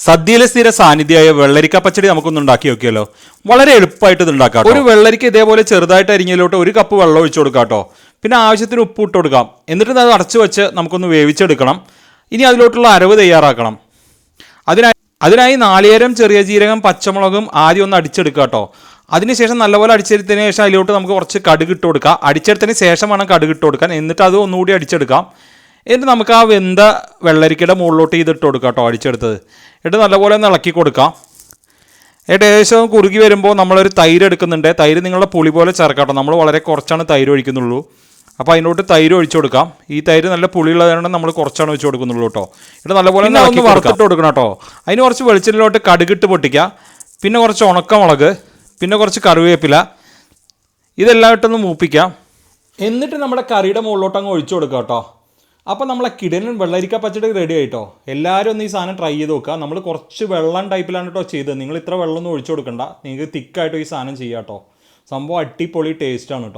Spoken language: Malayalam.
സദ്യയിലെ സ്ഥിര സാന്നിധ്യമായ വെള്ളരിക്ക പച്ചടി നമുക്കൊന്ന് ഉണ്ടാക്കി നോക്കിയല്ലോ. വളരെ എളുപ്പമായിട്ട് ഇത് ഉണ്ടാക്കാം. ഒരു വെള്ളരിക്ക ഇതേപോലെ ചെറുതായിട്ട് അരിഞ്ഞതിലോട്ട് 1 കപ്പ് വെള്ളം ഒഴിച്ചു കൊടുക്കാം കേട്ടോ. പിന്നെ ആവശ്യത്തിന് ഉപ്പ് ഇട്ട് കൊടുക്കാം. എന്നിട്ട് അത് അടച്ചു വെച്ച് നമുക്കൊന്ന് വേവിച്ചെടുക്കണം. ഇനി അതിലോട്ടുള്ള അരവ് തയ്യാറാക്കണം. അതിനായി നാളികേരം, ചെറിയ ജീരകം, പച്ചമുളകും ആദ്യം ഒന്ന് അടിച്ചെടുക്കുക കേട്ടോ. അതിനുശേഷം നല്ലപോലെ അടിച്ചെടുത്തതിന് ശേഷം അതിലോട്ട് നമുക്ക് കുറച്ച് കടുക് ഇട്ട് കൊടുക്കാം. അടിച്ചെടുത്തതിന് ശേഷം വേണം കടുക് ഇട്ട് കൊടുക്കാൻ. എന്നിട്ട് അത് ഒന്നുകൂടി അടിച്ചെടുക്കാം. എന്നിട്ട് നമുക്ക് ആ വെന്ത വെള്ളരിക്കയുടെ മുകളിലോട്ട് ഇതിട്ട് കൊടുക്കാം കേട്ടോ, അടിച്ചെടുത്തത്. എന്നിട്ട് നല്ലപോലെ ഒന്ന് ഇളക്കി കൊടുക്കാം. എന്നിട്ട് ഏകദേശം കുറുകി വരുമ്പോൾ നമ്മളൊരു തൈര് എടുക്കുന്നുണ്ട്. തൈര് നിങ്ങളുടെ പുളി പോലെ ചേർക്കാം കേട്ടോ. നമ്മൾ വളരെ കുറച്ചാണ് തൈര് ഒഴിക്കുന്നുള്ളൂ. അപ്പോൾ അതിനോട്ട് തൈര് ഒഴിച്ചു കൊടുക്കാം. ഈ തൈര് നല്ല പുളിയുള്ളതുകൊണ്ട് നമ്മൾ കുറച്ചാണ് ഒഴിച്ചു കൊടുക്കുന്നുള്ളൂ കേട്ടോ. എന്നിട്ട് നല്ലപോലെ ഒന്ന് വറുത്തിട്ട് കൊടുക്കണം കേട്ടോ. അതിന് കുറച്ച് വെളിച്ചെണ്ണയിലോട്ട് കടുകിട്ട് പൊട്ടിക്കുക. പിന്നെ കുറച്ച് ഉണക്കമുളക്, പിന്നെ കുറച്ച് കറിവേപ്പില, ഇതെല്ലാം ഇട്ടൊന്ന് മൂപ്പിക്കാം. എന്നിട്ട് നമ്മുടെ കറിയുടെ മുകളിലോട്ട് അങ്ങ് ഒഴിച്ചു കൊടുക്കുക കേട്ടോ. അപ്പോൾ നമ്മളെ കിടലൻ വെള്ളരിക്ക പച്ചടി റെഡി ആയിട്ടോ. എല്ലാവരും ഒന്ന് ഈ സാധനം ട്രൈ ചെയ്ത് നോക്കുക. നമ്മൾ കുറച്ച് വെള്ളം ടൈപ്പിലാണ് കേട്ടോ ചെയ്തത്. നിങ്ങൾ ഇത്ര വെള്ളം ഒന്നും ഒഴിച്ചു കൊടുക്കണ്ട. നിങ്ങൾക്ക് തിക്കായിട്ടോ ഈ സാധനം ചെയ്യാം കേട്ടോ. സംഭവം അടിപൊളി ടേസ്റ്റാണ് കേട്ടോ.